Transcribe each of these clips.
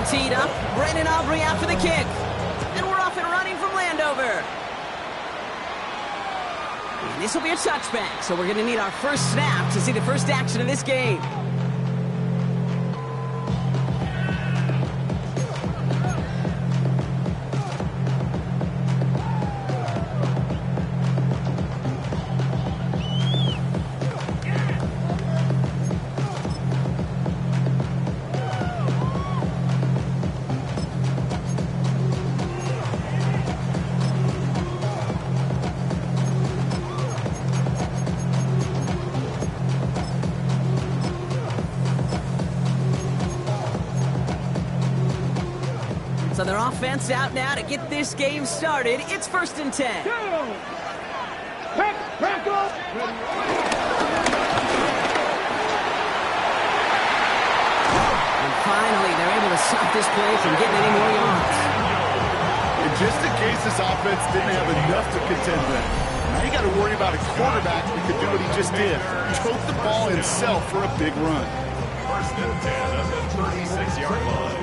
all teed up. Brandon Aubrey out for the kick. And we're off and running from Landover. And this will be a touchback, so we're going to need our first snap to see the first action of this game. So their offense out now to get this game started. It's 1st and 10. And finally, they're able to stop this play from getting any more yards. And just in case this offense didn't have enough to contend with, now you got to worry about a quarterback that could do what he just did. Choke the ball himself for a big run. 1st and 10 at the 36-yard line.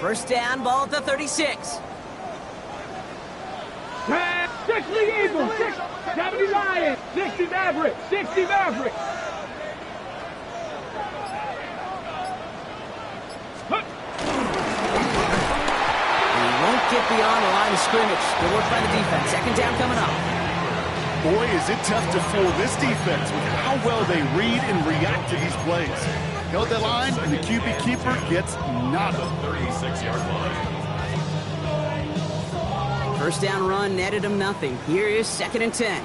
First down, ball at the 36. 60 Eagles, 70 Lions, 60 Mavericks, 60 Mavericks. He won't get beyond the line of scrimmage. Good work by the defense. 2nd down coming up. Boy, is it tough to fool this defense with how well they read and react to these plays. Held that line, and the QB keeper gets nada. 36-yard line. First down run netted him nothing. Here is 2nd and 10.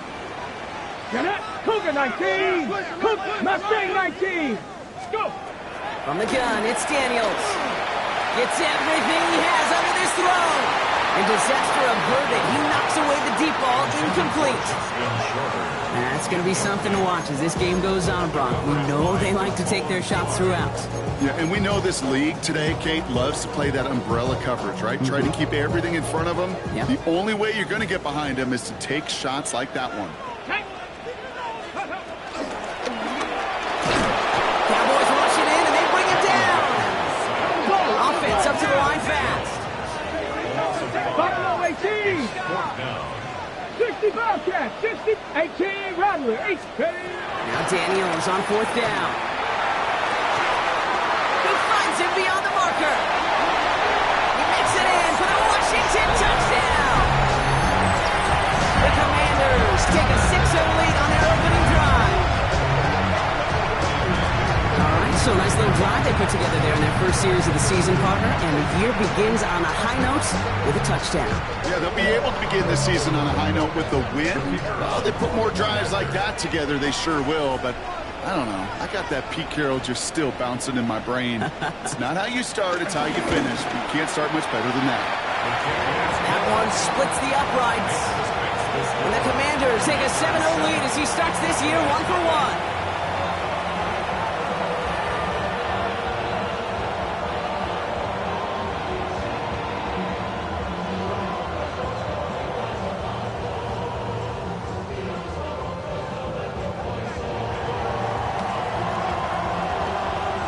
Cougar 19, Mustang 19. Let's go. From the gun, it's Daniels. Gets everything he has under this throw. And disaster averted. He knocks away the deep ball, incomplete. That's going to be something to watch as this game goes on, Brock. We know they like to take their shots throughout. Yeah, and we know this league today, Kate, loves to play that umbrella coverage, right? Try to keep everything in front of them. Yep. The only way you're going to get behind them is to take shots like that one. Cowboys rush it in, and they bring it down. Offense up to the line fast. Buffalo 18. 60 Bobcats, 60, 18 Rattler, 18. Now Daniels on 4th down. He finds him beyond the marker. He makes it in for the Washington touchdown. The Commanders take a 6-0 lead on their opening drive. All right, so nice little drive they put together there in their first series of the season, partner, and the year begins on a high note with a touchdown. Yeah, they'll be able to begin this season on a high note with a win. Well, they put more drives like that together, they sure will, but I don't know. I got that Pete Carroll just still bouncing in my brain. It's not how you start, it's how you finish. You can't start much better than that. That one splits the uprights. And the Commanders take a 7-0 lead as he starts this year 1-for-1.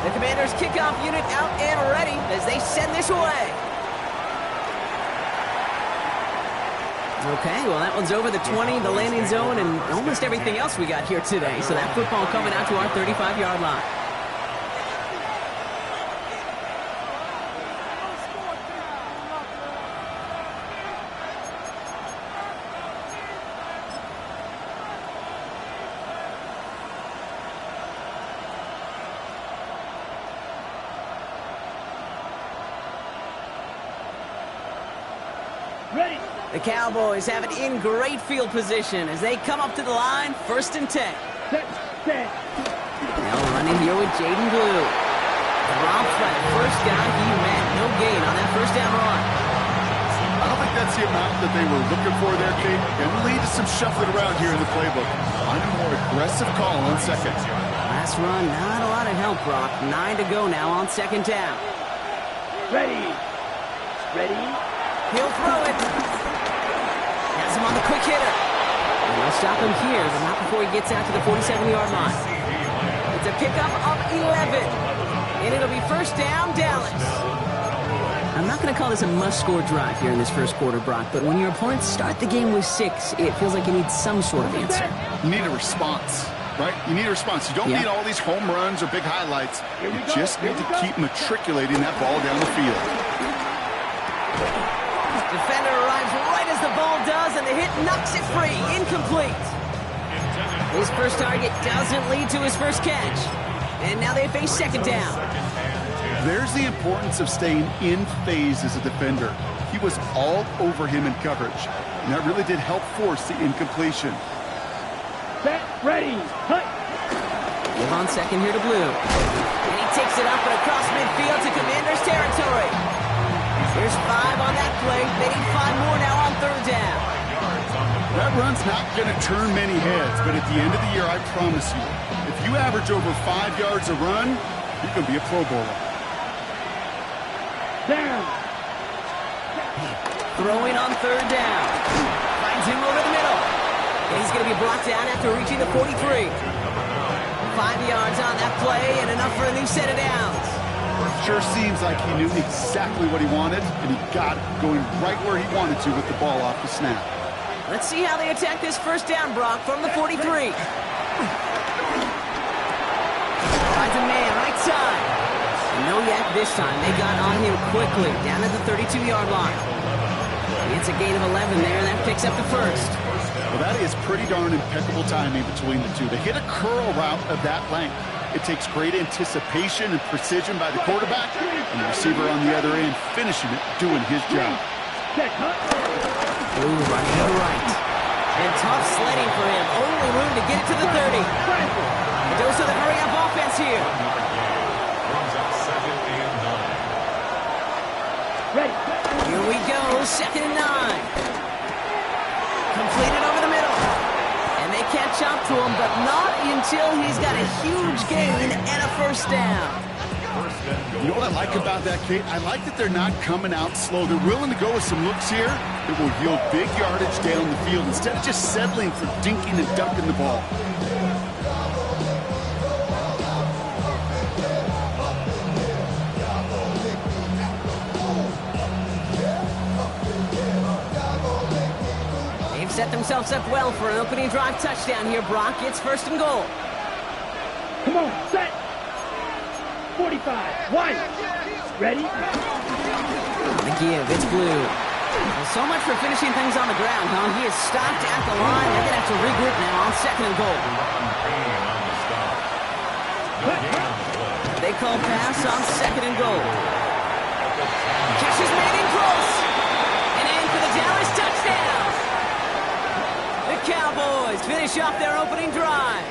The Commanders' kickoff unit out and ready as they send this away. Okay, well, that one's over the 20, the landing zone, and almost everything else we got here today. So that football coming out to our 35-yard line. Ready. The Cowboys have it in great field position as they come up to the line, 1st and 10. Set. Now running here with Jaden Blue. Dropped by the first guy he met. No gain on that first down run. I don't think that's the amount that they were looking for there, Kate. Going to lead to some shuffling around here in the playbook. Find a more aggressive call on 2nd. Last run, not a lot of help, Brock. 9 to go now on 2nd down. Ready. Ready? He'll throw it. Has him on the quick hitter. And they'll stop him here, but not before he gets out to the 47-yard line. It's a pickup of 11. And it'll be first down, Dallas. I'm not going to call this a must-score drive here in this first quarter, Brock, but when your opponents start the game with 6, it feels like you need some sort of answer. You need a response, right? You need a response. You don't need all these home runs or big highlights. You just need to keep matriculating that ball down the field. Defender arrives right as the ball does, and the hit knocks it free. Incomplete. His first target doesn't lead to his first catch. And now they face second down. There's the importance of staying in phase as a defender. He was all over him in coverage, and that really did help force the incompletion. Set, ready, hut. Move on second here to Blue. And he takes it up and across midfield to Commander's territory. Here's 5 on that play. They need 5 more now on third down. That run's not going to turn many heads, but at the end of the year, I promise you, if you average over 5 yards a run, you're going to be a Pro Bowler. Down. Throwing on third down. Finds him over the middle. And he's going to be brought down after reaching the 43. 5 yards on that play and enough for a new set of downs. Sure seems like he knew exactly what he wanted, and he got it going right where he wanted to with the ball off the snap. Let's see how they attack this first down, Brock, from the 43. Finds a man right side. No yak this time. They got on him quickly, down at the 32-yard line. It's a gain of 11 there, and that picks up the first. Well, that is pretty darn impeccable timing between the two. They hit a curl route of that length. It takes great anticipation and precision by the quarterback, and the receiver on the other end finishing it, doing his job. Ooh, running to the right. And tough sledding for him. Only room to get it to the 30. A dose of the hurry-up offense here. Ready. Here we go, second and 9. Completed over the middle. And they catch up to him, but not until he's got a huge gain and a first down. You know what I like about that, Kate? I like that they're not coming out slow. They're willing to go with some looks here that will yield big yardage down the field instead of just settling for dinking and dunking the ball. Set themselves up well for an opening drive touchdown here, Brock. It's first and goal. Come on, set. 45, wide. Ready? The give, it's Blue. Well, so much for finishing things on the ground, huh? He is stopped at the line. They're going to have to regroup now on second and goal. They call pass on second and goal. Catch is made in close. And in for the Dallas touchdown. The Cowboys finish off their opening drive.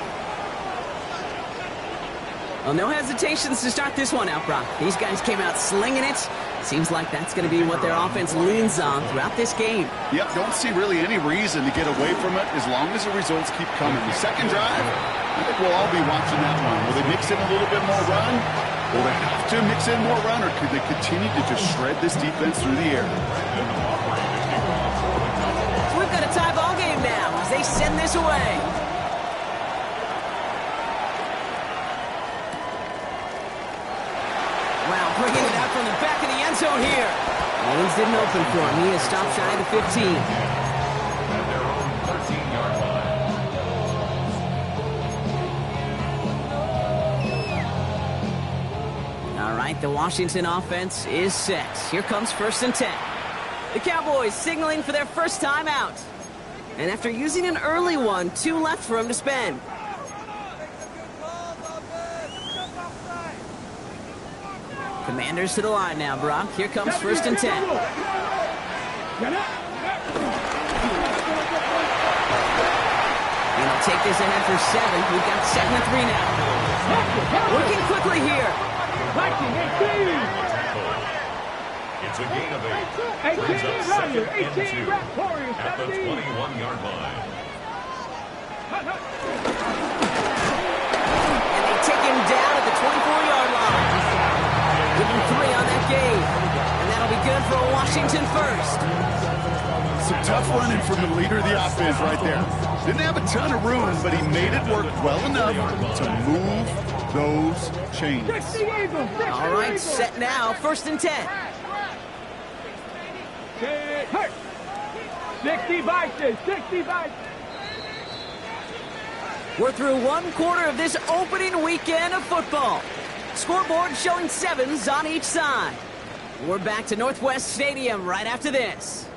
Well, no hesitations to start this one out, Brock. These guys came out slinging it. Seems like that's going to be what their offense leans on throughout this game. Yep, don't see really any reason to get away from it as long as the results keep coming. The second drive, I think we'll all be watching that one. Will they mix in a little bit more run? Will they have to mix in more run, or could they continue to just shred this defense through the air? So we've got a tie ball game now as they send this away. Wow, bringing it out from the back of the end zone here. Lanes didn't open for him. He is stopped shy of the 15. At their own 13-yard line. All right, the Washington offense is set. Here comes first and 10. The Cowboys signaling for their first time out. And after using an early one, 2 left for him to spend. Commanders to the line now, Brock. Here comes first and 10. And he'll take this ahead for 7. We've got 2nd and 3 now. Working quickly here. It's a gain of 8. 18 Rodgers, 18 Warriors, At the 21-yard line. And they take him down at the 24-yard line. Give him 3 on that game. And that'll That'll be good for a Washington first. Some tough running from the leader of the offense right there. Didn't have a ton of room, but he made it work well enough to move those chains. All right, set now, 1st and 10. 60 vices, 60 vices. We're through 1 quarter of this opening weekend of football. Scoreboard showing 7s on each side. We're back to Northwest Stadium right after this.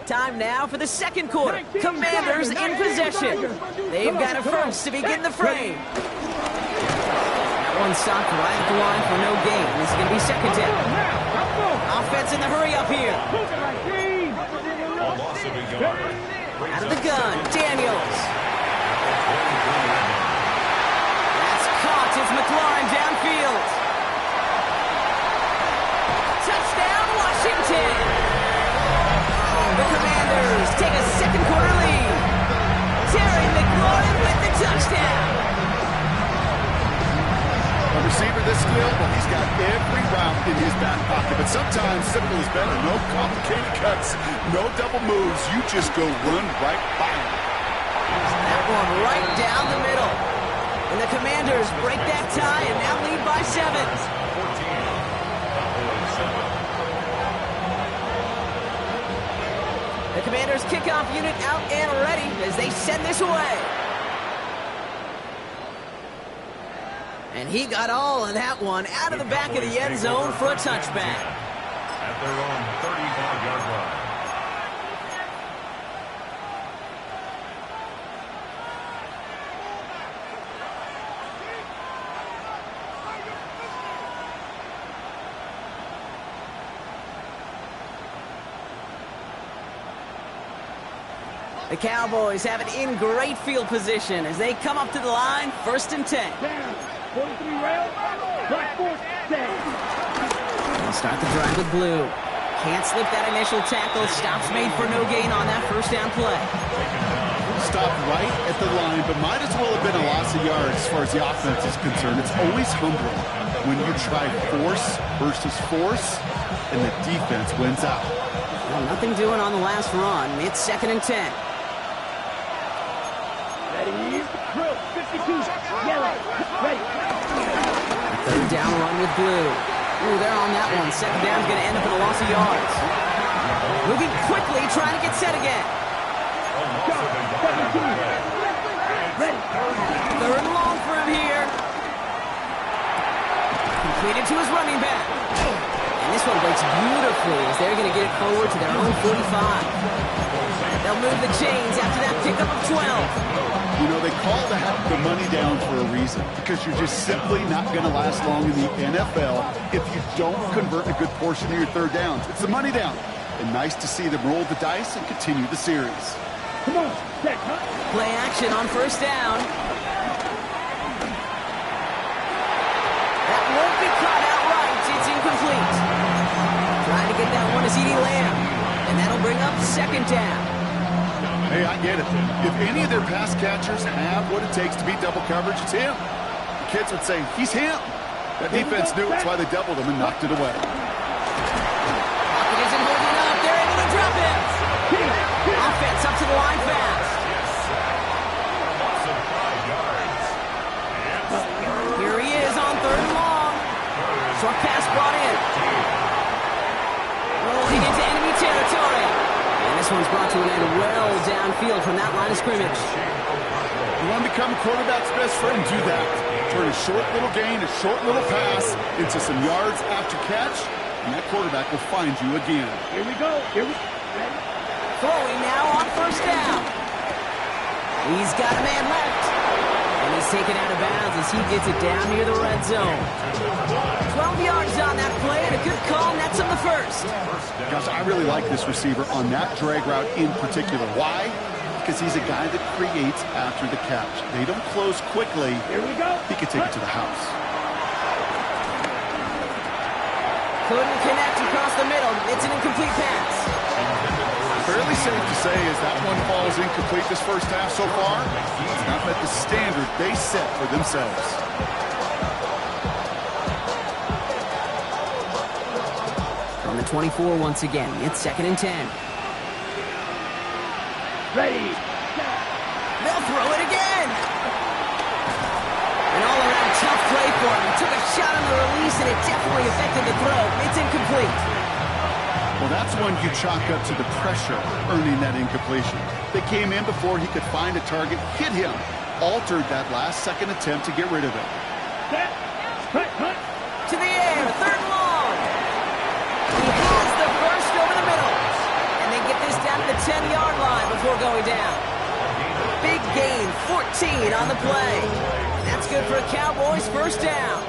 Time now for the 2nd quarter. Commanders in possession. They've got it first to begin the frame. That one stopped right at the line for no gain. This is going to be 2nd down. Offense in the hurry up here. Out of the gun, Daniels. That's caught. It's McLaurin downfield. Touchdown, Washington. The Commanders take a 2nd quarter lead. Terry McLaurin with the touchdown. A receiver this skilled, well, he's got every route in his back pocket. But sometimes simple is better. No complicated cuts, no double moves. You just go run right by him. That one right down the middle. And the Commanders break that tie and now lead by 7. The Commanders kickoff unit out and ready as they send this away. And he got all of that one out of the back of the end zone for a touchback. At their own 35-yard line. The Cowboys have it in great field position as they come up to the line, 1st and 10. Down, 43 rail, black force, They'll start the drive with blue. Can't slip that initial tackle. Stops made for no gain on that 1st down play. Stopped right at the line, but might as well have been a loss of yards as far as the offense is concerned. It's always humbling when you try force versus force, and the defense wins out. Well, nothing doing on the last run. It's 2nd and 10. ready, drill, 52, yellow, ready. 3rd down run with blue. Ooh, they're on that one. 2nd down's going to end up in a loss of yards. Moving quickly, trying to get set again. Go, 17, ready. 3rd and long for him here. Completed to his running back. And this one breaks beautifully as they're going to get it forward to their own 45. They'll move the chains after that pickup of 12. You know, they call that the money down for a reason, because you're just simply not going to last long in the NFL if you don't convert a good portion of your 3rd downs. It's the money down. And nice to see them roll the dice and continue the series. Come on, set, huh? Play action on 1st down. That won't be caught outright. It's incomplete. Trying to get that one to CeeDee Lamb. And that'll bring up 2nd down. Hey, I get it. If any of their pass catchers have what it takes to beat double coverage, it's him. The kids would say, he's him. That defense knew it's why they doubled him and knocked it away. Pocket isn't holding up. They're able to drop it. Offense up to the line fast. Here he is on 3rd and long. Short pass brought in. Rolling into enemy territory. And this one's brought to an end well downfield from that line of scrimmage. You want to become a quarterback's best friend, do that. Turn a short little gain, a short little pass into some yards after catch, and that quarterback will find you again. Here we go, here we go. Throwing now on 1st down. He's got a man left. And he's taken out of bounds as he gets it down near the red zone. 12 yards on that play and a good call, nets him the 1st. Gosh, I really like this receiver on that drag route in particular. Why? Because he's a guy that creates after the catch. They don't close quickly. Here we go. He could take it to the house. Couldn't connect across the middle. It's an incomplete pass. Fairly safe say is that one falls incomplete this first half so far. It's not met the standard they set for themselves. On the 24 once again, it's 2nd and 10. Ready. They'll throw it again. An all-around tough play for him. He took a shot on the release, and it definitely affected the throw. It's incomplete. Well, that's one you chalk up to the pressure earning that incompletion. They came in before he could find a target, hit him, altered that last-second attempt to get rid of it. Set. Hunt. To the air, 3rd and long. He has the burst over the middle. And they get this down to the 10-yard line before going down. Big gain, 14 on the play. That's good for a Cowboys first down.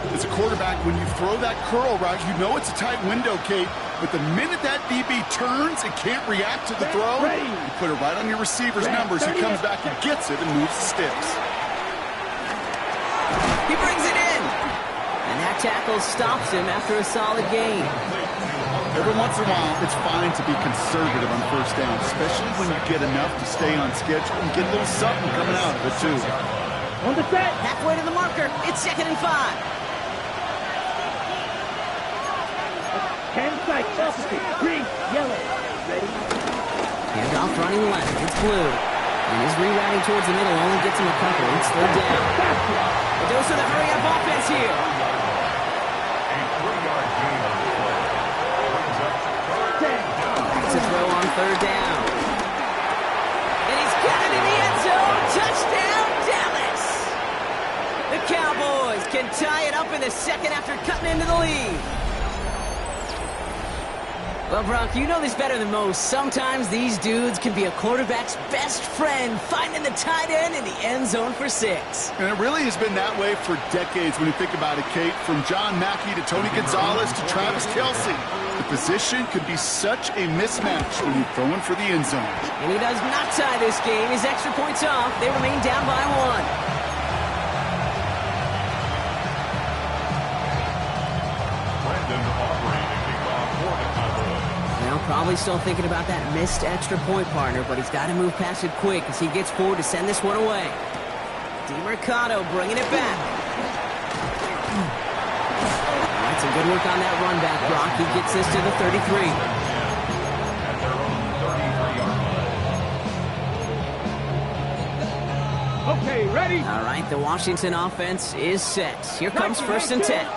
As a quarterback, when you throw that curl route, you know it's a tight window, Kate. But the minute that DB turns and can't react to the throw, you put it right on your receiver's numbers. He comes back and gets it and moves the sticks. He brings it in. And that tackle stops him after a solid gain. Every once in a while, it's fine to be conservative on first down, especially when you get enough to stay on schedule and get a little something coming out of it, too. On the set. Halfway to the marker. It's 2nd and 5. 10 sight. Opposite. Green. Yellow. Ready. Handoff running left. It's blue. And his rerouting towards the middle only gets him a couple. It's 3rd down. A dose of the hurry-up offense here. It's a throw on 3rd down. And he's got it in the end zone. Touchdown, Dallas. The Cowboys can tie it up in the 2nd after cutting into the lead. Well, Brock, you know this better than most. Sometimes these dudes can be a quarterback's best friend, finding the tight end in the end zone for 6. And it really has been that way for decades when you think about it, Kate. From John Mackey to Tony Gonzalez to Travis Kelce. The position could be such a mismatch when you're throwing for the end zone. And he does not tie this game. His extra points off. They remain down by 1. Probably still thinking about that missed extra point, partner, but he's got to move past it quick as he gets forward to send this one away. DeMercado bringing it back. All right, some good work on that run back, Brock. He gets this to the 33. Okay, ready. All right, the Washington offense is set. Here comes 1st and 10.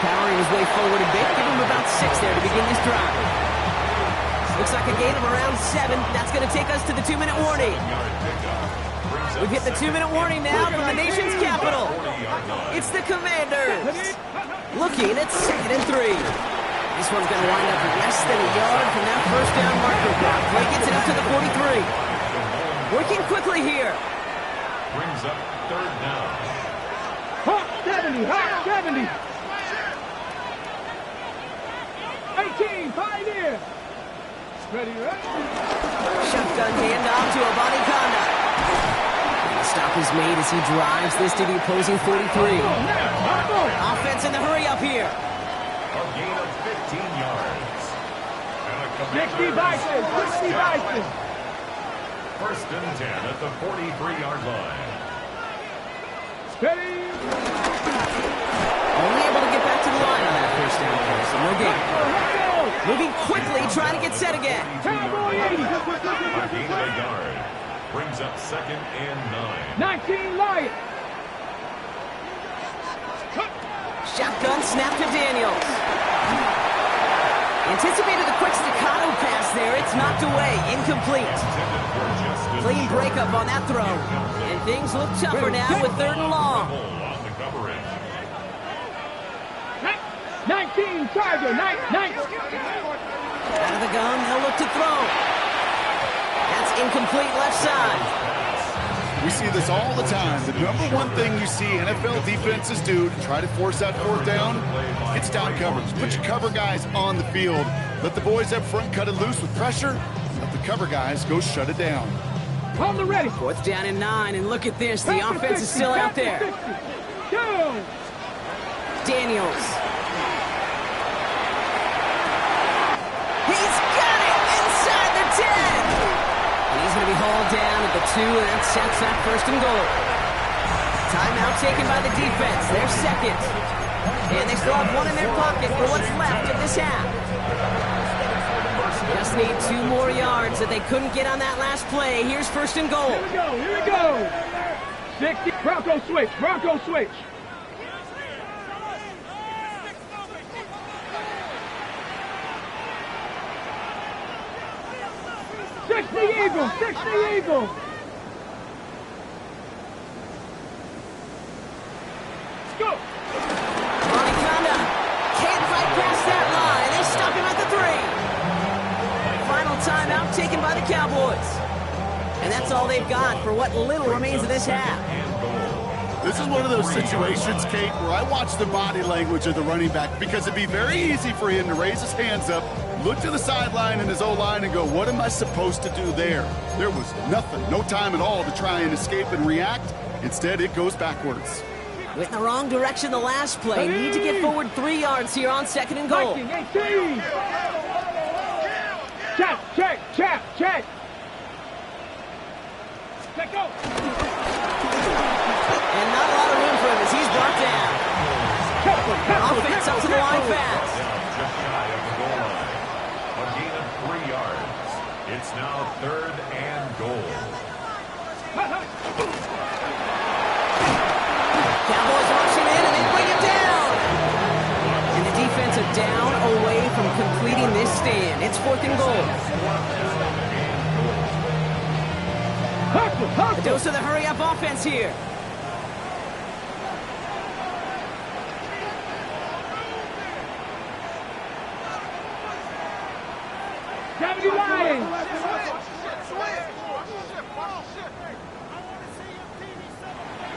Powering his way forward a bit. Give him about 6 there to begin this drive. Looks like a gain of around 7. That's going to take us to the 2-minute warning. We've hit the 2-minute warning now from the nation's capital. It's the Commanders. Looking at 2nd and 3. This one's going to wind up less than a yard from that first down marker. Play gets it up to the 43. Working quickly here. Brings up 3rd down. Hot 70. Hot 70. 18, pioneer. Ready. Shotgun handoff to Abani Kanda. The stop is made as he drives this to the opposing 43. Offense in the hurry up here. A gain of 15 yards. 60 Vikings. 60 Vikings. 1st and 10 at the 43-yard line. Steady. Only able to get back to the line on that first down play, so no gain. Moving quickly, trying to get set again. Cowboy 80. A gain of a yard. Brings up 2nd and 9. 19 Lions. Shotgun snap to Daniels. Anticipated the quick staccato pass there. It's knocked away. Incomplete. Clean breakup on that throw. And things look tougher now with 3rd and long. 19 Charger. 19. Out of the gun, they'll look to throw. That's incomplete left side. We see this all the time. The number one thing you see NFL defenses do to try to force that 4th down, it's down coverage. Put your cover guys on the field. Let the boys up front cut it loose with pressure. Let the cover guys go shut it down. On the ready. 4th down and 9, and look at this. The offense is still out there. Go. Daniels. haul down at the 2, and that sets that first and goal. Timeout taken by the defense. They're second. And they still have one in their pocket for what's left of this half. Just need 2 more yards that they couldn't get on that last play. Here's first and goal. Here we go. 60. Bronco switch. Bronco switch. 60 Eagles. 60 Eagles. Let's go. Monicanda can't fight past that line. They stop him at the 3. Final timeout taken by the Cowboys. And that's all they've got for what little remains of this half. This is one of those situations, Kate, where I watch the body language of the running back because it'd be very easy for him to raise his hands up, look to the sideline in his O-line and go, what am I supposed to do there? There was nothing, no time at all to try and escape and react. Instead, it goes backwards. Went in the wrong direction the last play. Need to get forward 3 yards here on second and goal. 18. Check, check, check, check. Check go. And not a lot of room for him as he's brought down. Offense up to the line fast. Just shy of the goal line. A gain of 3 yards. It's now 3rd and goal. Cowboys rushing in and they bring him down. And the defense are down away from completing this stand. It's 4th and goal. A dose of the hurry-up offense here.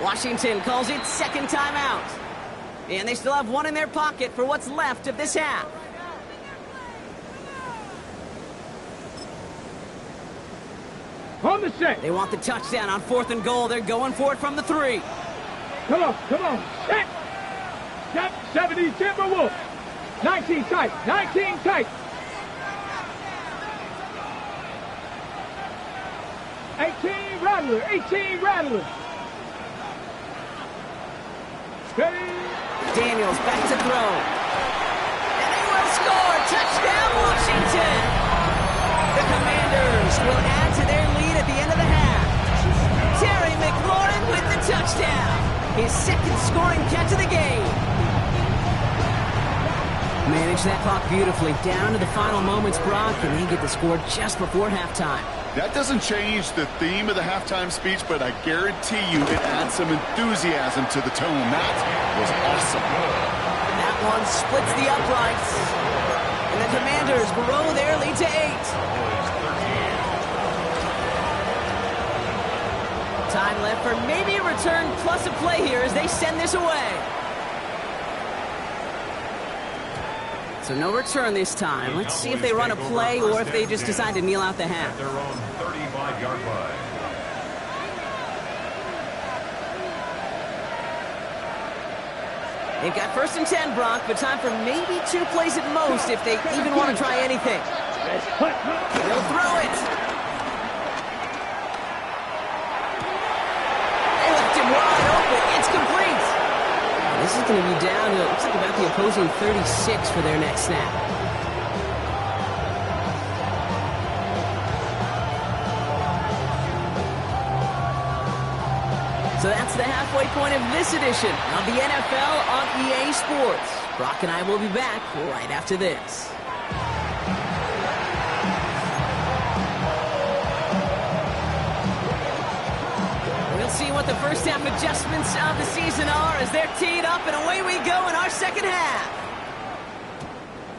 Washington calls it second timeout. And they still have one in their pocket for what's left of this half. On the set. They want the touchdown on 4th and goal. They're going for it from the 3. Come on, come on. Set. Step 70 Timberwolves. 19 tight, 19 tight. 18 Rattler, 18 Rattler. Ready? Daniels back to throw. And they will score. Touchdown, Washington. The Commanders will add to their lead at the end of the half. Terry McLaurin with the touchdown. His second scoring catch of the game. Manage that clock beautifully. Down to the final moments, Brock, and they get the score just before halftime. That doesn't change the theme of the halftime speech, but I guarantee you it adds some enthusiasm to the tone. That was awesome. That one splits the uprights. And the Commanders grow their lead to 8. Time left for maybe a return plus a play here as they send this away. So no return this time. Let's see if they run a play or if they just decide to kneel out the half. Their own 35-yard line. They've got 1st and 10, Brock, but time for maybe 2 plays at most if they even want to try anything. They'll throw it. They left him wide open. It's complete. This is going to be down to, looks like about the opposing 36 for their next snap. So that's the halfway point of this edition of the NFL on EA Sports. Brock and I will be back right after this. We'll see what the first half adjustments of the season are as they're teed up, and away we go in our second half.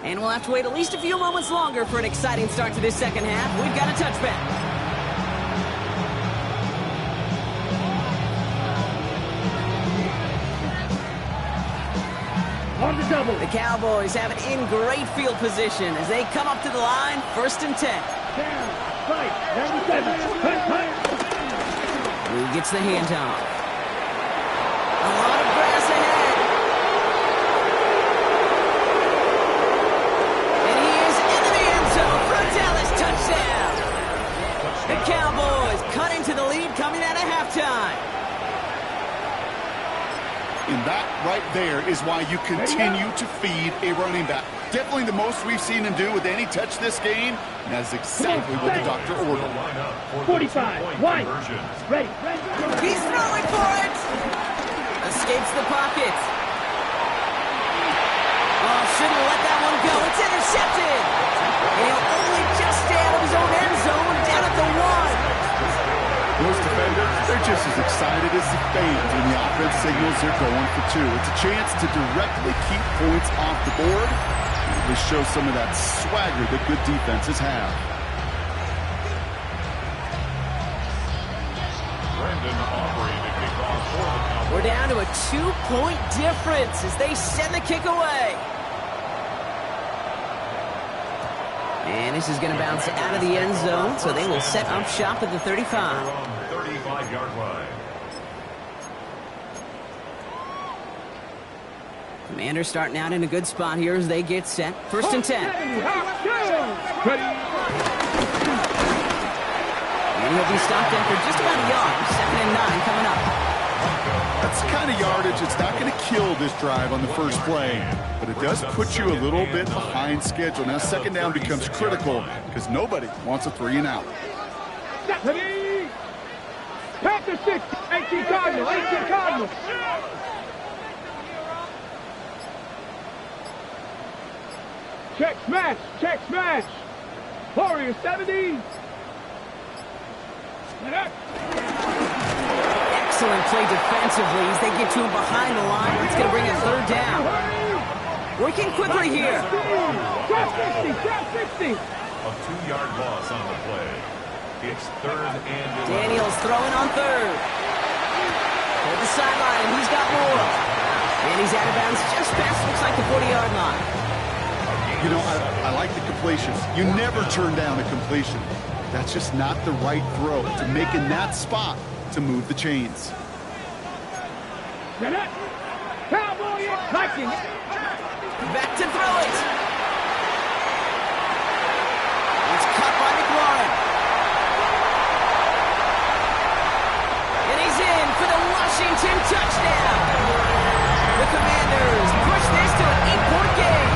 And we'll have to wait at least a few moments longer for an exciting start to this second half. We've got a touchback. On the double. The Cowboys have it in great field position as they come up to the line, 1st and 10. Down. Right. 97. Hut, hut. Who gets the handoff? A lot of grass ahead. And he is into the end zone for a Dallas touchdown. The Cowboys right there is why you continue to feed a running back. Definitely the most we've seen him do with any touch this game, and that's exactly what the doctor ordered. 45, wide, ready. He's throwing for it! Escapes the pocket. Oh, shouldn't have let that one go. It's intercepted. And he'll only just stay out of his own end zone, down at the 1. Most defenders, they're just as excited as the fans when the offense signals they're going for 2. It's a chance to directly keep points off the board. They show some of that swagger that good defenses have. We're down to a 2-point difference as they send the kick away. And this is going to bounce out of the end zone, so they will set up shop at the 35. 35-yard line. Commanders starting out in a good spot here as they get set. 1st and 10. And he'll be stopped after just about a yard. 2nd and 9 coming up. That's the kind of yardage it's not going to kill this drive on the first play, but it does put you a little bit behind schedule. Now 2nd down becomes critical because nobody wants a 3 and out. Panther 6, 18 Cardinal, 18 Cardinal. Check smash. Warrior 70. Excellent play defensively as they get to him behind the line. It's going to bring a 3rd down. Working quickly here. Drop 60. A 2-yard loss on the play. It's 3rd and 11. Daniels throwing on 3rd. Hold the sideline, and he's got more. And he's out of bounds just past, looks like the 40-yard line. You know, I like the completions. You never turn down a completion. That's just not the right throw to make in that spot to move the chains. Cowboy Viking. Back to throw it. It's caught by McLaurin. And he's in for the Washington touchdown. The Commanders push this to an 8-point game.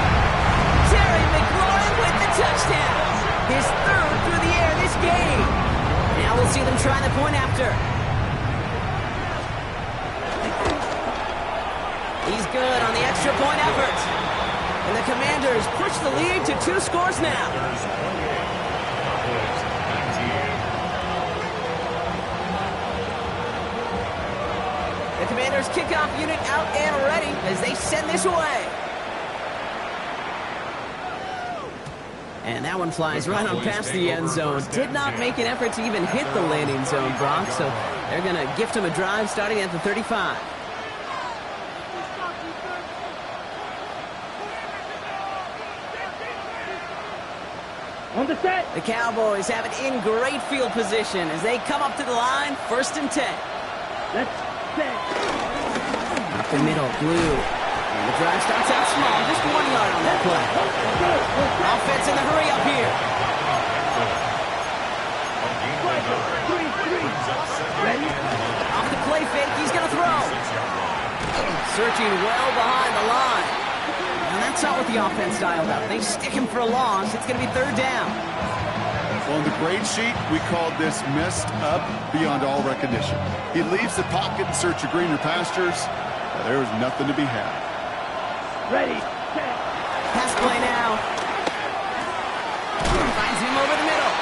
Terry McLaurin with the touchdown. His 3rd through the air this game. Now we'll see them try the point after. He's good on the extra point effort. And the Commanders push the lead to 2 scores now. The Commanders kickoff unit out and ready as they send this away. And that one flies right on past the end zone. Did not make an effort to even hit the landing zone, Brock. So they're going to gift him a drive starting at the 35. On the set. The Cowboys have it in great field position as they come up to the line, 1st and 10. Let's set. Up the middle, Blue. And the drive starts out small, just 1 yard on that play. Offense in the hurry up here. Off the play fake, he's going to throw. Searching well behind the line. And that's not what the offense dialed up. They stick him for a loss. It's going to be 3rd down. On the grade sheet, we called this messed up beyond all recognition. He leaves the pocket in search of greener pastures. There was nothing to be had. Ready, set. Pass play now. Finds him over the middle.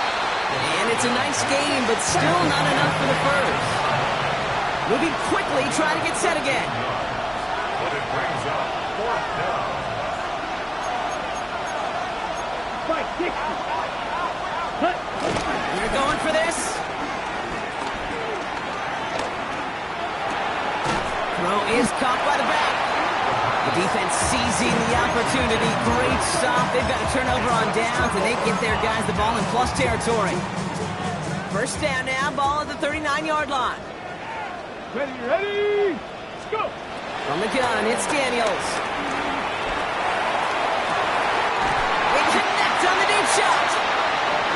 And it's a nice game, but still not enough for the first. Moving quickly, trying to get set again. But it brings up 4th down. Fight 60. Cut. They're going for this. Throw is caught by the back. The defense seizing the opportunity. Great stop. They've got a turnover on downs, and they get their guys the ball in plus territory. 1st down now, ball at the 39-yard line. Ready, go. From the gun, it's Daniels. They connect on the deep shot.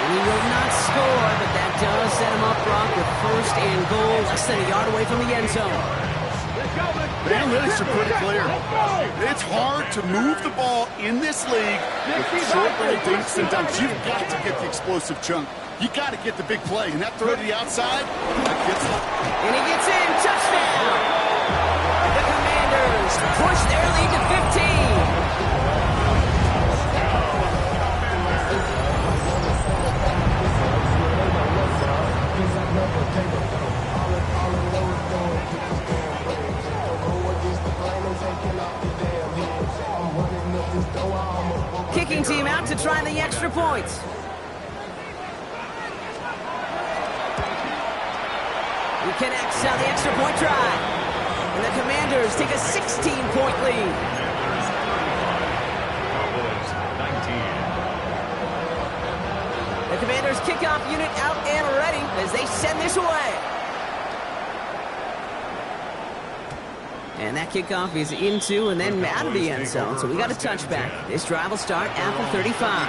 And he will not score, but that does set him up, Brock, with 1st and goal, less than a yard away from the end zone. The analytics are pretty clear. It's hard to move the ball in this league with short little dinks and dunks. You've got to get the explosive chunk. You got to get the big play. And that throw to the outside, that gets it. And he gets in. Touchdown. The Commanders push their lead to 15. Kicking team out to try the extra points. He connects on the extra point try. And the Commanders take a 16-point lead. The Commanders kickoff unit out and ready as they send this away. And that kickoff is into and then out of the end zone. So we got a touchback. This drive will start at the 35.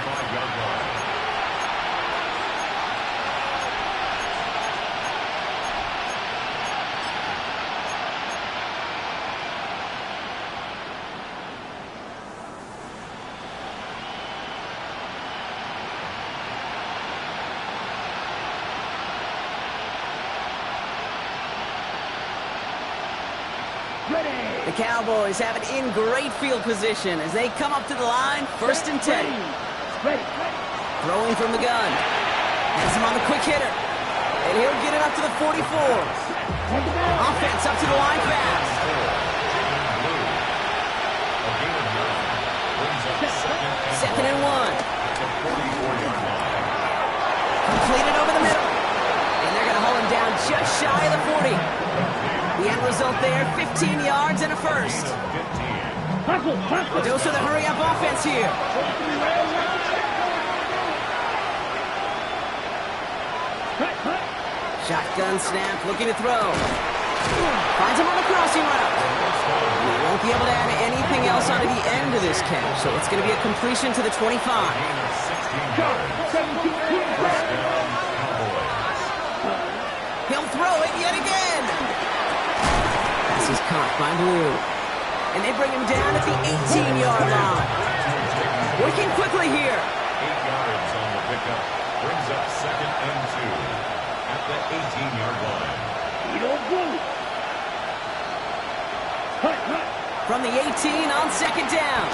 The Cowboys have it in great field position as they come up to the line, 1st and 10. Throwing from the gun. Has him on the quick hitter. And he'll get it up to the 44. Offense up to the line fast. 2nd and 1. Completed over the middle. And they're going to haul him down just shy of the 40. The end result there, 15 yards and a first. A dose of the hurry-up offense here. Shotgun snap, looking to throw. Finds him on the crossing route. He won't be able to add anything else onto the end of this catch, so it's going to be a completion to the 25. He'll throw it yet again. This is caught by Blue. And they bring him down at the 18-yard line. Working quickly here. 8 yards on the pickup. Brings up 2nd and 2 at the 18-yard line. From the 18 on 2nd down.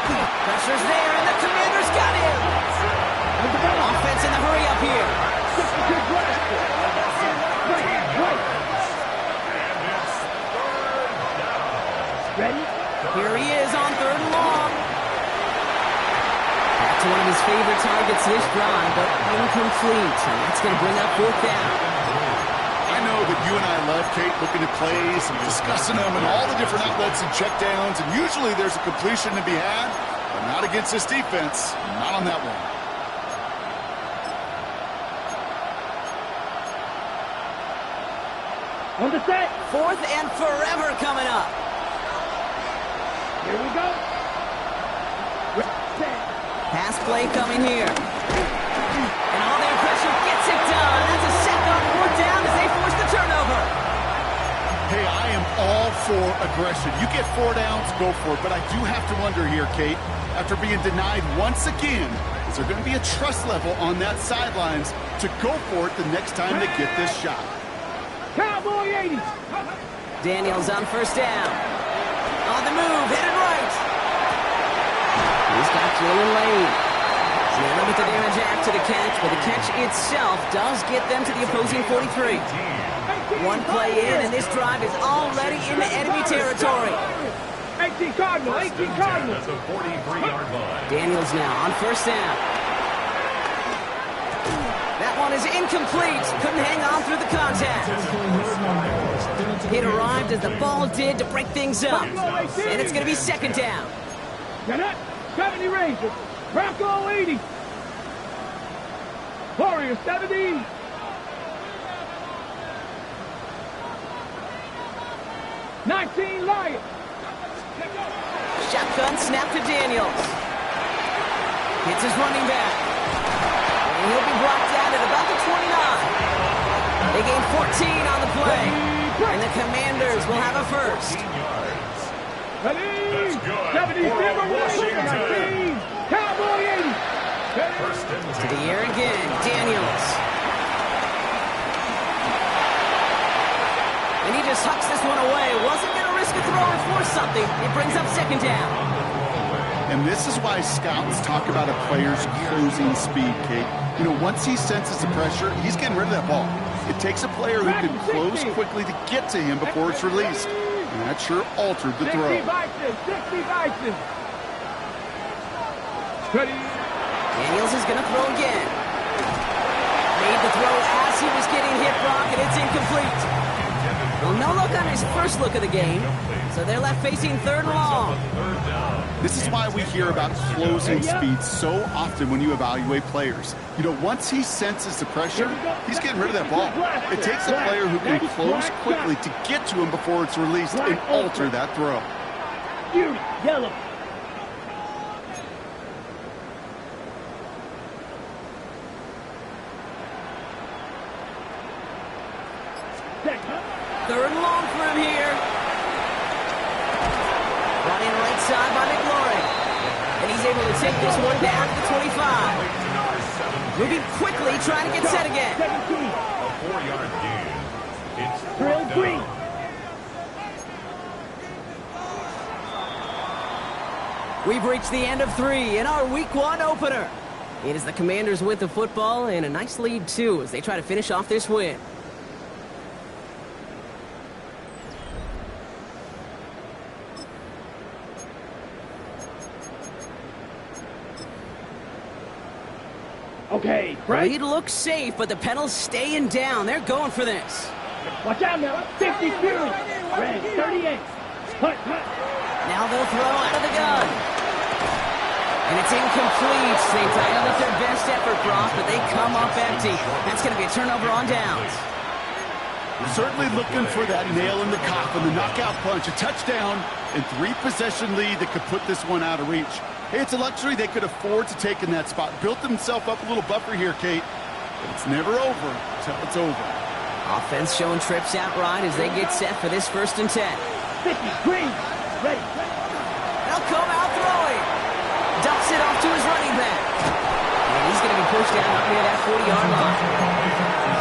Pressure's there, and the Commanders got him. Offense in the hurry up here. Ready? Here he is on 3rd and long. Back to one of his favorite targets this drive, but incomplete. And that's going to bring up 4th down. I know that you and I love, Kate, looking at plays and discussing them and all the different outlets and checkdowns. And usually there's a completion to be had, but not against this defense. Not on that one. On the set. 4th and forever coming up. Here we go. Pass play coming here. And all their pressure gets it done. That's a sack on 4th down as they force the turnover. Hey, I am all for aggression. You get 4 downs, go for it. But I do have to wonder here, Kate, after being denied once again, is there going to be a trust level on that sidelines to go for it the next time they get this shot? Cowboy 80. Daniels on 1st down. On the move, headed right. He's got Jalen Lane. A little bit of damage after the catch, but the catch itself does get them to the opposing 43. One play in, and this drive is already into enemy territory. 18 Cardinal, 18 Cardinal. That's a 43-yard line. Daniels now on 1st down. That one is incomplete. Couldn't hang on through the contact. It arrived as the ball did to break things up. And it's going to be 2nd down. Cadet 70 Rangers. Bronco 80. Warrior 70. '19 Lions. Shotgun snap to Daniels. Hits his running back. And he'll be brought down at about the 29. They gain 14 on the play. And the Commanders will have a first. 15 yards. Ready? That's good. 70 For Timberwolves. Washington. 19. Cowboy 80. Ready? First and To the air again, Daniels. And he just hucks this one away. Wasn't going to risk a throw and force something. It brings up second down. And this is why scouts talk about a player's closing speed, Kate. You know, once he senses the pressure, he's getting rid of that ball. It takes a player who can close quickly to get to him before it's released. And that sure altered the throw. 60 Vikings. 60 Vikings. Ready? Daniels is going to throw again. Made the throw as he was getting hit, Brock, and it's incomplete. Well, no look on his first look of the game, so they're left facing third and long. This is why we hear about closing speed so often when you evaluate players. You know, once he senses the pressure, he's getting rid of that ball. It takes a player who can close quickly to get to him before it's released and alter that throw. You, yellow. Third and long for him here. Brought in right side by McLaurin. And he's able to take this one down to the 25. Moving quickly, trying to get set again. 17. A 4-yard gain. It's Drill fourth green. down. We've reached the end of 3 in our Week 1 opener. It is the Commanders with the football and a nice lead, too, as they try to finish off this win. Okay, The right. lead looks safe, but the Penals staying down. They're going for this. Watch out now. 50 Fury. Ready? 38. Hut, hut. Now they'll throw out of the gun. And it's incomplete. They dialed up their best effort, Brock, but they come up empty. That's going to be a turnover on downs. Certainly looking for that nail in the coffin, the knockout punch, a touchdown, and 3-possession lead that could put this one out of reach. Hey, it's a luxury they could afford to take in that spot. Built themselves up a little buffer here, Kate. But it's never over until it's over. Offense showing trips out right as they get set for this 1st and 10. 50 green. Ready. They'll come out throwing. Dumps it off to his running back. And he's going to be pushed down up near that 40-yard line.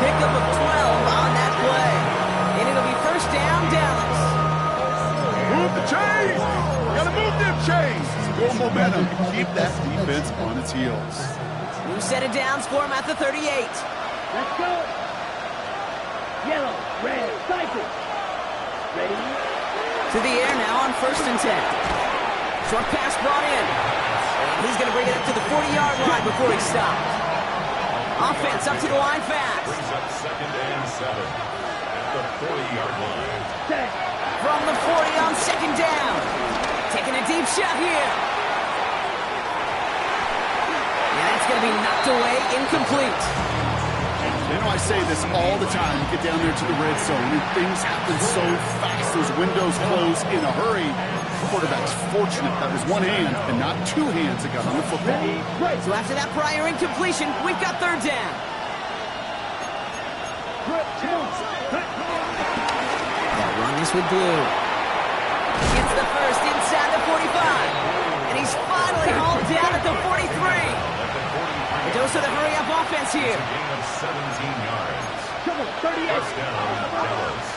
Pickup of 12 on that play. And it'll be first down, Dallas. Move the chains! Gotta move them chains! Build momentum and keep that defense on its heels. New set of downs for him at the 38. Let's go. Yellow, red, cycle. Ready? To the air now on 1st and 10. Short pass brought in. And he's going to bring it up to the 40-yard line before he stops. Offense up to the line fast. Brings up 2nd and 7 at the 40-yard line. Set. From the 40 on 2nd down. Taking a deep shot here. And that's going to be knocked away, incomplete. You know, I say this all the time. You get down there to the red zone, and things happen so fast. Those windows close in a hurry. The quarterback's fortunate that was one hand and not two hands that got on the football. So after that prior incompletion, we've got 3rd down. They'll run this with Blue. Gets the first inside the 45. And he's finally hauled down at the 43. A dose of the hurry-up offense here. A gain of 17 yards. Come on, 38. First down, Dallas.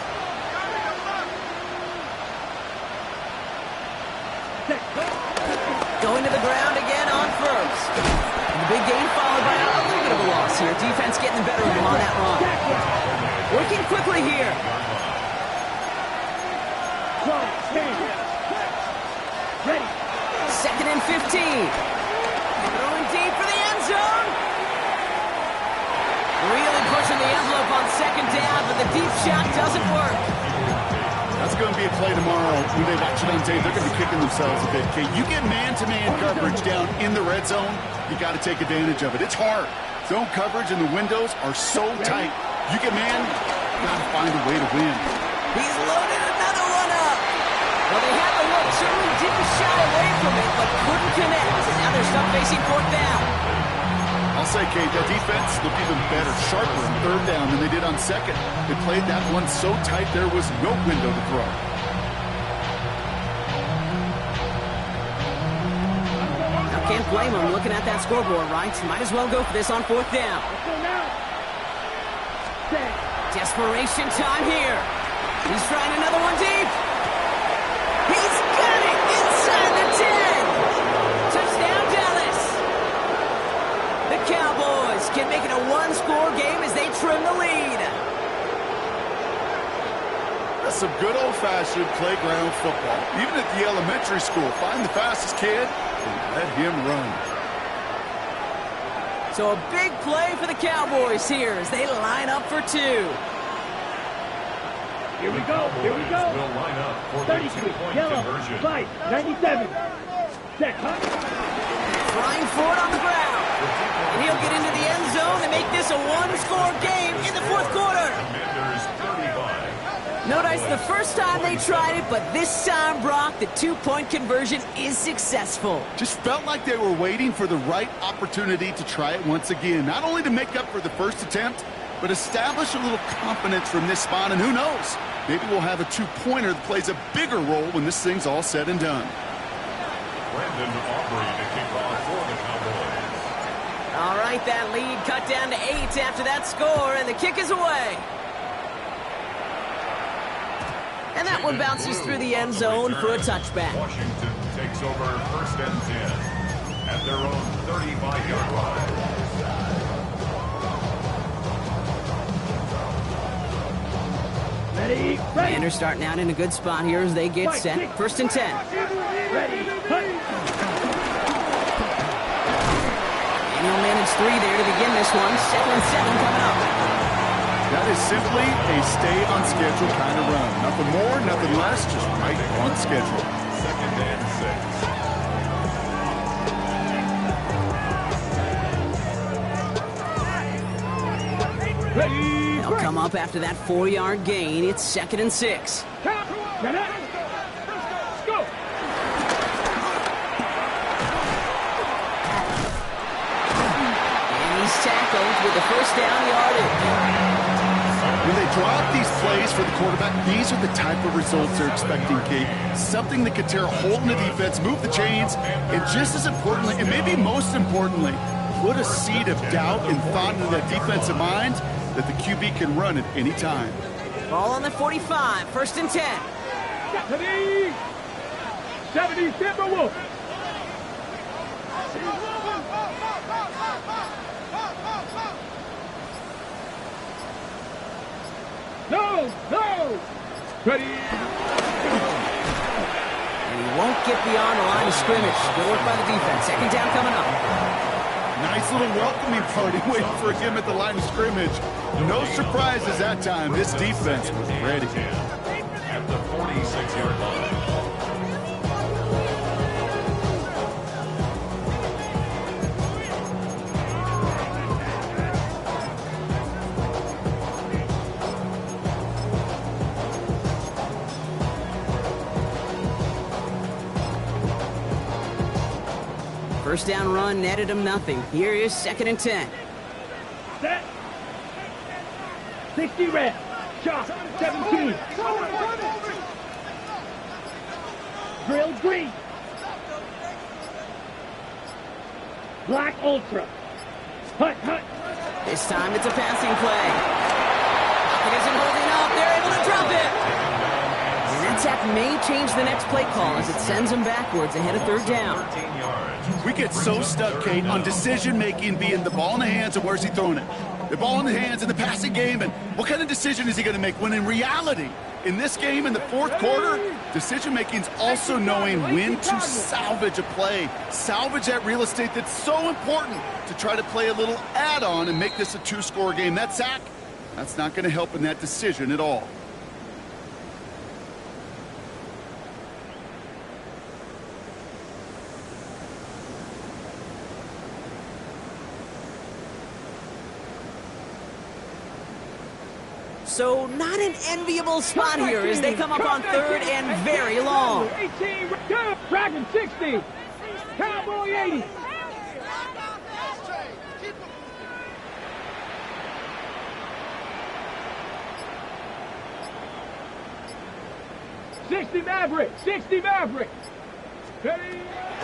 Going to the ground again on 1st. And the big gain followed by a little bit of a loss here. Defense getting the better of him on that run. Working quickly here. 12, 10. Ready. 2nd and 15. Throwing deep for the end zone. Really pushing the envelope on 2nd down, but the deep shot doesn't work. That's going to be a play tomorrow. When they watch it on tape, they're going to be kicking themselves a bit. Okay, you get man-to-man coverage down in the red zone, you got to take advantage of it. It's hard. Zone coverage and the windows are so tight. You get man, you got to find a way to win. He's loaded another one up. Well, they had the look, certainly didn't shy away from it, but couldn't connect. And now they're stuck facing 4th down. I'll say, Kate, that defense looked even better, sharper on third down than they did on second. They played that one so tight there was no window to throw. Now, can't blame them looking at that scoreboard, right? Might as well go for this on fourth down. Desperation time here. He's trying another one deep. He's got it inside the 10. Touchdown, Dallas. The Cowboys can make it a one-score game as they trim the lead. That's some good old-fashioned playground football. Even at the elementary school, find the fastest kid and let him run. So a big play for the Cowboys here as they line up for two. Here we go. Here we go. Will line up for 32, the two-point yellow, conversion. fight, 97. Set, huh? Flying forward on the ground. And he'll get into the end zone and make this a one-score game in the fourth quarter. Commanders 35. Notice the first time they tried it, but this time, Brock, the two-point conversion is successful. Just felt like they were waiting for the right opportunity to try it once again. Not only to make up for the first attempt, but establish a little confidence from this spot. And who knows, maybe we'll have a two-pointer that plays a bigger role when this thing's all said and done. Brandon Aubrey to kick off for the Cowboys. All right, that lead cut down to 8 after that score, and the kick is away. And that one bounces through the end zone for a touchback. Washington takes over first and 10 at their own 35-yard line. Ready, ready. Commanders starting out in a good spot here as they get set. First and 10. Ready, hunt. And he'll manage 3 there to begin this one. 2nd and 7 coming up. That is simply a stay-on-schedule kind of run. Nothing more, nothing less, just right on schedule. 2nd and 6. Ready, They'll come up after that 4-yard gain. It's 2nd and 6. Go. And he's tackled with the first down yardage. When they draw up these plays for the quarterback, these are the type of results they're expecting, Kate. Something that could tear a hole in the defense, move the chains, and just as importantly, and maybe most importantly, put a seed of doubt and thought into that defensive mind that the QB can run at any time. Ball on the 45, 1st and 10. 70 Timberwolves. No, no. Ready. And he won't get beyond the line of scrimmage. Good work by the defense. 2nd down coming up. Nice little welcoming party waiting for him at the line of scrimmage. No surprises that time. This defense was ready. At the 46-yard line. First down run netted him nothing. Here is 2nd and 10. Set. 60 red. Shot. 17. Drill green. Black ultra. Hut, hut. This time it's a passing play. It isn't holding up. They're able to drop it. And that sack may change the next play call as it sends him backwards ahead of 3rd down. 13 yards. We get so stuck, Kate, on decision-making being the ball in the hands and where's he throwing it. The ball in the hands in the passing game, and what kind of decision is he going to make? When in reality, in this game, in the fourth quarter, decision-making is also knowing when to salvage a play, salvage that real estate that's so important to try to play a little add-on and make this a 2-score game. That sack, that's not going to help in that decision at all. So not an enviable spot here as they come up on 3rd and very long. 18, Dragon 60. Cowboy 80. '60 Maverick. 60 Maverick. Ready?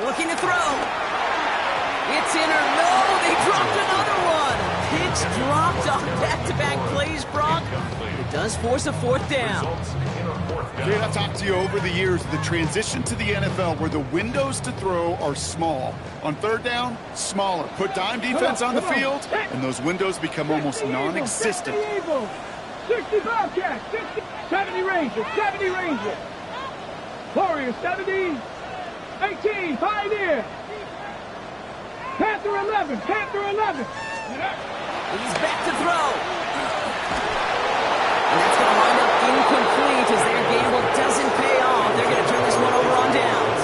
Looking to throw. It's in or no, they dropped another one. Pitch dropped on back-to-back plays, Brock. It does force a fourth down. Kid, I've talked to you over the years, the transition to the NFL where the windows to throw are small. On third down, smaller. Put dime defense on the field, and those windows become almost non-existent. 60 Bobcats, 60, 70 Rangers, 70 Rangers. Warriors, 70, 18, Pioneer. Panther 11, Panther 11. He's back to throw. And that's going to wind up incomplete as their gamble doesn't pay off. They're going to turn this one over on downs.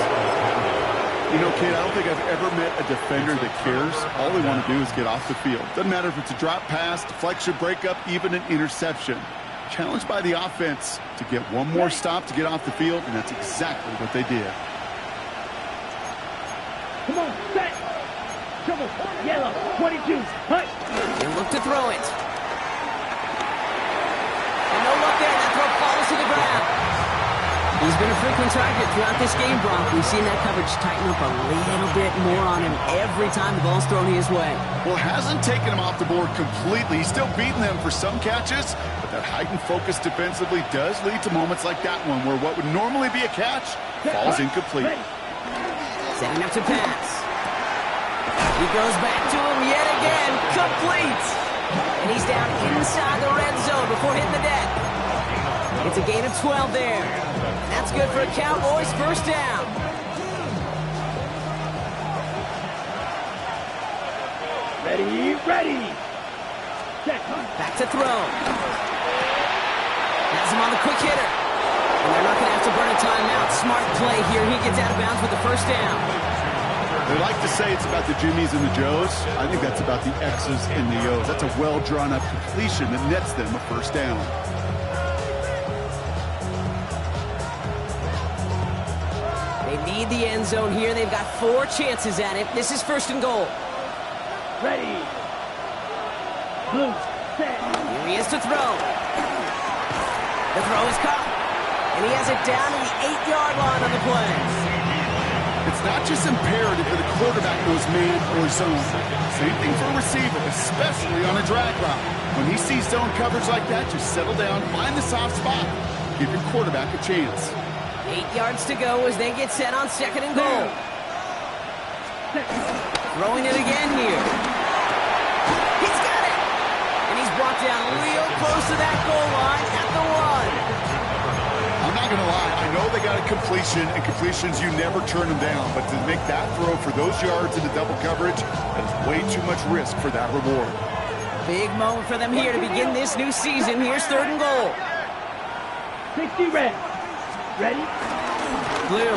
You know, kid, I don't think I've ever met a defender that cares. All they want to do is get off the field. Doesn't matter if it's a drop pass, deflection, breakup, even an interception. Challenged by the offense to get one more stop to get off the field, and that's exactly what they did. Come on, set. Trouble, yellow, 22, hut. They look to throw it. And no luck there. That throw falls to the ground. He's been a frequent target throughout this game, Brock. We've seen that coverage tighten up a little bit more on him every time the ball's thrown his way. Well, hasn't taken him off the board completely. He's still beating them for some catches, but that heightened focus defensively does lead to moments like that one where what would normally be a catch falls incomplete. Setting up to pass. He goes back to him yet again. Complete. And he's down inside the red zone before hitting the deck. It's a gain of 12 there. That's good for a Cowboys first down. Ready, ready. Set. Back to throw. Has him on the quick hitter. And they're not going to have to burn a timeout. Smart play here. He gets out of bounds with the first down. They like to say it's about the Jimmies and the Joes. I think that's about the X's and the O's. That's a well-drawn-up completion that nets them a first down. They need the end zone here. They've got 4 chances at it. This is first and goal. Ready. Blue, set. Here he is to throw. The throw is caught. And he has it down to the 8-yard line on the play. It's not just imperative that a quarterback knows man or zone. Same thing for a receiver, especially on a drag route. When he sees zone coverage like that, just settle down, find the soft spot. Give your quarterback a chance. 8 yards to go as they get set on second and goal. Throwing it again here. He's got it! And he's brought down real close to that goal line at the 1. I'm not going to lie. I know they got a completion, and completions, you never turn them down. But to make that throw for those yards into double coverage, that is way too much risk for that reward. Big moment for them here to begin this new season. Here's third and goal. 60 red. Ready? Blue.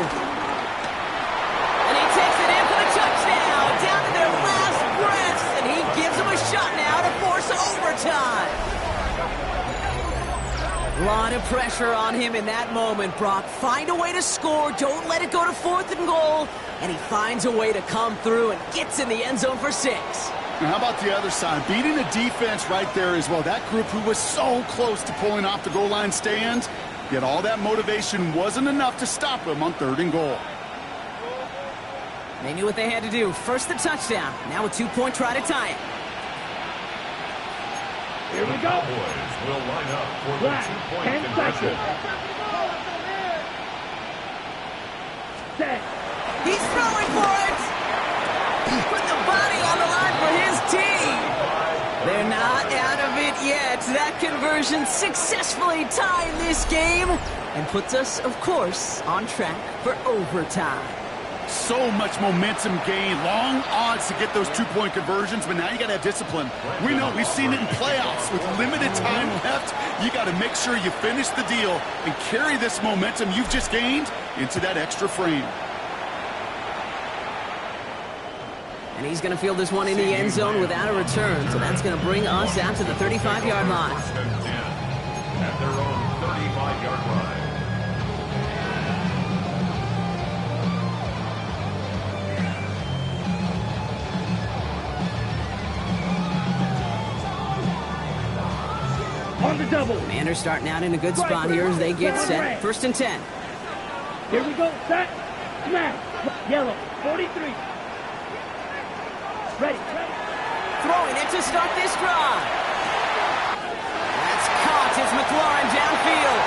And he takes it in for the touchdown. Down to their last breaths. And he gives them a shot now to force overtime. A lot of pressure on him in that moment, Brock. Find a way to score. Don't let it go to fourth and goal. And he finds a way to come through and gets in the end zone for 6. Now, how about the other side? Beating the defense right there as well. That group who was so close to pulling off the goal line stand, yet all that motivation wasn't enough to stop them on third and goal. They knew what they had to do. First the touchdown. Now a 2-point try to tie it. Here we go. Cowboys will line up for the Black, 2-point 10 conversion. seconds. Set. He's throwing for it. Put the body on the line for his team. They're not out of it yet. That conversion successfully tying this game and puts us, of course, on track for overtime. So much momentum gain, long odds to get those 2-point conversions, but now you got to have discipline. We know, we've seen it in playoffs. With limited time left, you got to make sure you finish the deal and carry this momentum you've just gained into that extra frame. And he's going to field this one in the end zone without a return, so that's going to bring us out to the 35-yard line. At their own 35-yard line. double. Commanders starting out in a good spot here as they get set. 1st and 10. Here we go. Set. Smash. Yellow. 43. Ready. Throwing it to start this drive. That's caught. It's McLaurin downfield.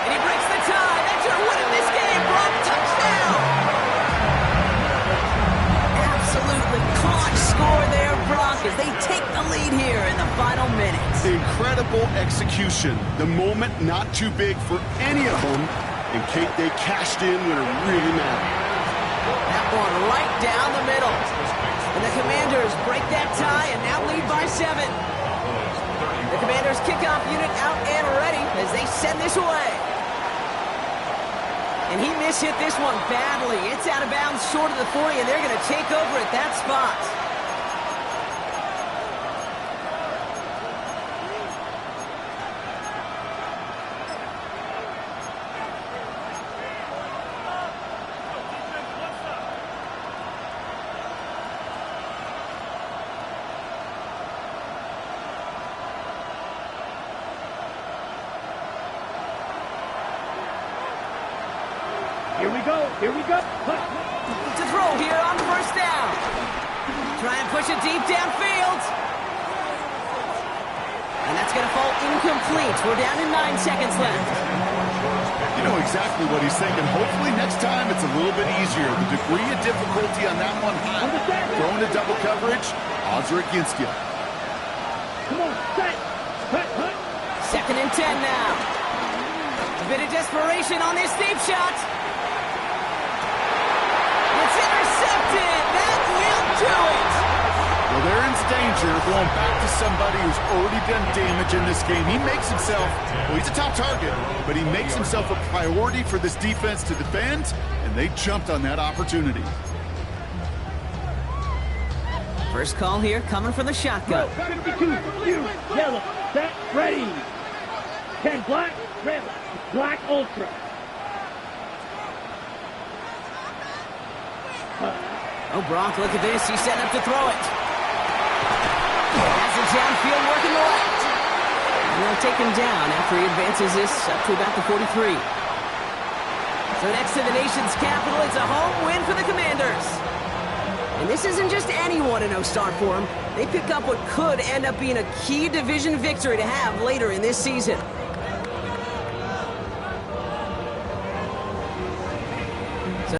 And he breaks the tie. That's your win in this game, Brock. Touchdown. Absolutely clutch score there, Brock, as they take the lead here in the final minutes. Incredible execution. The moment not too big for any of them. And Kate, they cashed in when it really mattered. That one right down the middle. And the Commanders break that tie and now lead by 7. The Commanders kickoff unit out and ready as they send this away. And he mishit this one badly. It's out of bounds short of the 40, and they're going to take over at that spot. Here we go. To throw here on 1st down. Try and push it deep downfield. And that's going to fall incomplete. We're down to 9 seconds left. You know exactly what he's thinking. Hopefully next time it's a little bit easier. The degree of difficulty on that one high. Throwing to double coverage, odds are against you. Come on, set. Hut. 2nd and 10 now. A bit of desperation on this deep shot. It's intercepted. That will do it. Well, they're in danger going back to somebody who's already done damage in this game. He makes himself, well, he's a top target, but he makes himself a priority for this defense to defend, and they jumped on that opportunity. First call here coming from the shotgun. 52, yellow, set, ready. 10 black, red, black ultra. Oh, Brock, look at this. He's setting up to throw it. Has it downfield working the left. And they'll take him down after he advances this up to about the 43. So next to the nation's capital, it's a home win for the Commanders. And this isn't just any 1-0 start for them. They pick up what could end up being a key division victory to have later in this season.